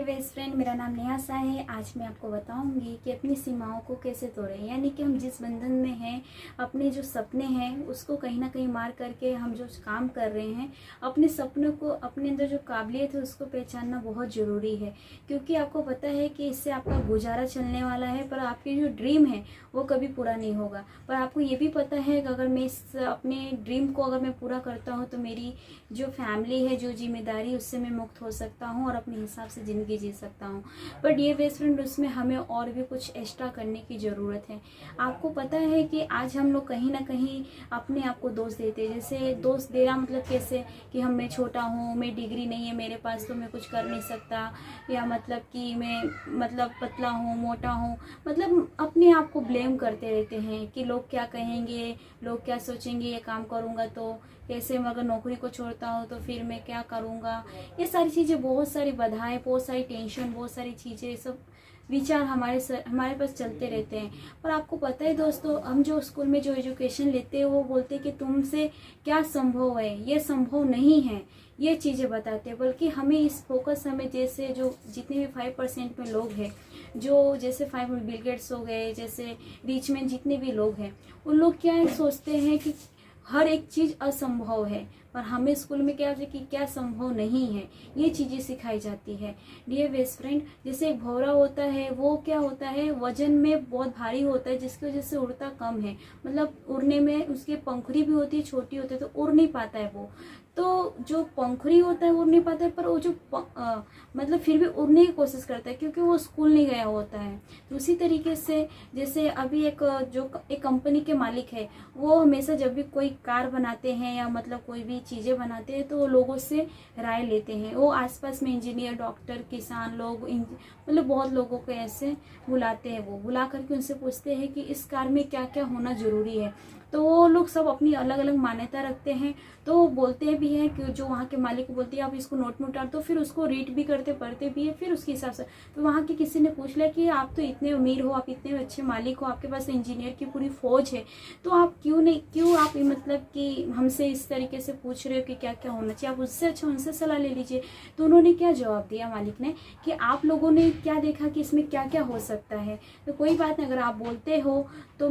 Best friend, मेरा नाम नेहा सा है। आज मैं आपको बताऊंगी कि अपनी सीमाओं को कैसे तोड़ें। यानी कि हम जिस बंधन में हैं, अपने जो सपने हैं उसको कहीं ना कहीं मार करके हम जो काम कर रहे हैं, अपने सपनों को, अपने अंदर जो काबिलियत है उसको पहचानना बहुत ज़रूरी है। क्योंकि आपको पता है कि इससे आपका गुजारा चलने वाला है, पर आपकी जो ड्रीम है वो कभी पूरा नहीं होगा। पर आपको ये भी पता है कि अगर मैं इस अपने ड्रीम को अगर मैं पूरा करता हूँ तो मेरी जो फैमिली है, जो जिम्मेदारी, उससे मैं मुक्त हो सकता हूँ और अपने हिसाब से ज़िंदगी जी सकता हूँ। बट ये बेस्ट फ्रेंड, उसमें हमें और भी कुछ एक्स्ट्रा करने की ज़रूरत है। आपको पता है कि आज हम लोग कहीं ना कहीं अपने आप को दोष देते हैं। जैसे दोष देना मतलब कैसे कि मैं छोटा हूँ, मैं डिग्री नहीं है मेरे पास तो मैं कुछ कर नहीं सकता, या मतलब कि मैं पतला हूँ, मोटा हूँ, मतलब अपने आप को ब्लेम करते रहते हैं कि लोग क्या कहेंगे, लोग क्या सोचेंगे, ये काम करूँगा तो कैसे, मैं अगर नौकरी को छोड़ता हूँ तो फिर मैं क्या करूँगा। ये सारी चीज़ें, बहुत सारी बाधाएं, बहुत सारी टेंशन, बहुत सारी चीज़ें, सब विचार हमारे पास चलते रहते हैं। पर आपको पता है दोस्तों, हम जो स्कूल में जो एजुकेशन लेते हैं वो बोलते हैं कि तुमसे क्या संभव है, ये संभव नहीं है, ये चीज़ें बताते हैं। बल्कि हमें इस फोकस, हमें जैसे जो जितने भी 5% में लोग हैं, जो जैसे 5 बिल गेट्स हो गए, जैसे रिच मैन, जितने भी लोग हैं, उन लोग क्या सोचते हैं कि हर एक चीज़ असंभव है। पर हमें स्कूल में क्या है कि क्या संभव नहीं है, ये चीज़ें सिखाई जाती है। डियर बेस्ट फ्रेंड, जैसे एक भौरा होता है, वो क्या होता है, वजन में बहुत भारी होता है, जिसकी वजह से उड़ता कम है। मतलब उड़ने में उसकी पंखुड़ी भी होती है, छोटी होती है, तो उड़ नहीं पाता है वो। तो जो पंखुड़ी होता है उड़ नहीं पाता है, पर वो जो मतलब फिर भी उड़ने की कोशिश करता है, क्योंकि वो स्कूल नहीं गया होता है। तो उसी तरीके से जैसे अभी एक कंपनी के मालिक है, वो हमेशा जब भी कोई कार बनाते हैं या मतलब कोई भी चीज़ें बनाते हैं तो वो लोगों से राय लेते हैं। वो आसपास में इंजीनियर, डॉक्टर, किसान लोग, मतलब बहुत लोगों को ऐसे बुलाते हैं। वो बुला करके उनसे पूछते हैं कि इस कार में क्या क्या होना ज़रूरी है। तो वो लोग सब अपनी अलग अलग मान्यता रखते हैं। तो वो बोलते भी हैं कि जो वहाँ के मालिक को बोलती है आप इसको नोट में उतार दो, फिर उसको रीड भी करते, पढ़ते भी है, फिर उसके हिसाब से। तो वहाँ के किसी ने पूछ लिया कि आप तो इतने अमीर हो, आप इतने अच्छे मालिक हो, आपके पास इंजीनियर की पूरी फौज है, तो आप क्यों आप मतलब कि हमसे इस तरीके से पूछ रहे हो कि क्या क्या होना चाहिए, आप उससे अच्छा उनसे सलाह ले लीजिए। तो उन्होंने क्या जवाब दिया मालिक ने कि आप लोगों ने क्या देखा कि इसमें क्या क्या हो सकता है, तो कोई बात नहीं, अगर आप बोलते हो तो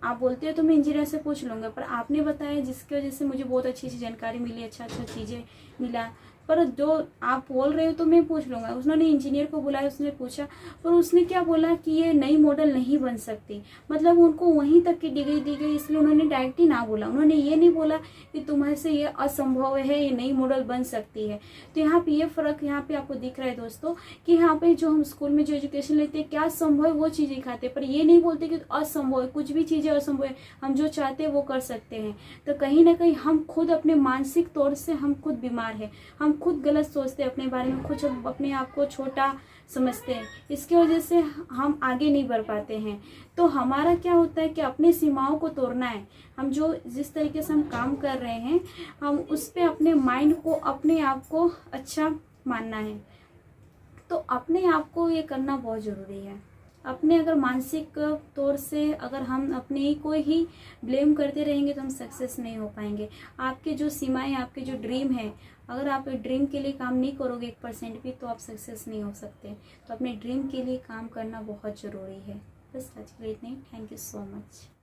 आप बोलते हो तो मैं इंजीनियर से पूछ लूँगा। पर आपने बताया जिसकी वजह से मुझे बहुत अच्छी अच्छी जानकारी मिली, अच्छा चीज़ें मिला। पर जो आप बोल रहे हो तो मैं पूछ लूँगा। उन्होंने इंजीनियर को बुलाया, उसने पूछा, पर उसने क्या बोला कि ये नई मॉडल नहीं बन सकती। मतलब उनको वहीं तक की डिग्री दी गई, इसलिए उन्होंने डायरेक्ट ही ना बोला। उन्होंने ये नहीं बोला कि तुम्हारे से ये असंभव है, ये नई मॉडल बन सकती है। तो यहाँ पे ये फ़र्क यहाँ पे आपको दिख रहा है दोस्तों, कि यहाँ पे जो हम स्कूल में जो एजुकेशन लेते हैं, क्या संभव है वो चीज़ें खाते हैं, पर ये नहीं बोलते कि असंभव है, कुछ भी चीज़ें असंभव है, हम जो चाहते हैं वो कर सकते हैं। तो कहीं ना कहीं हम खुद अपने मानसिक तौर से हम खुद बीमार हैं, हम खुद गलत सोचते हैं अपने बारे में, खुद अपने आप को छोटा समझते हैं। इसकी वजह से हम आगे नहीं बढ़ पाते हैं। तो हमारा क्या होता है कि अपनी सीमाओं को तोड़ना है। हम जो जिस तरीके से हम काम कर रहे हैं, हम उस पर अपने माइंड को, अपने आप को अच्छा मानना है। तो अपने आप को ये करना बहुत ज़रूरी है। अपने अगर मानसिक तौर से अगर हम अपने को ही ब्लेम करते रहेंगे तो हम सक्सेस नहीं हो पाएंगे। आपके जो सीमाएं, आपके जो ड्रीम है, अगर आप ड्रीम के लिए काम नहीं करोगे 1% भी, तो आप सक्सेस नहीं हो सकते। तो अपने ड्रीम के लिए काम करना बहुत ज़रूरी है। बस आज के लिए इतना ही। Thank you so much.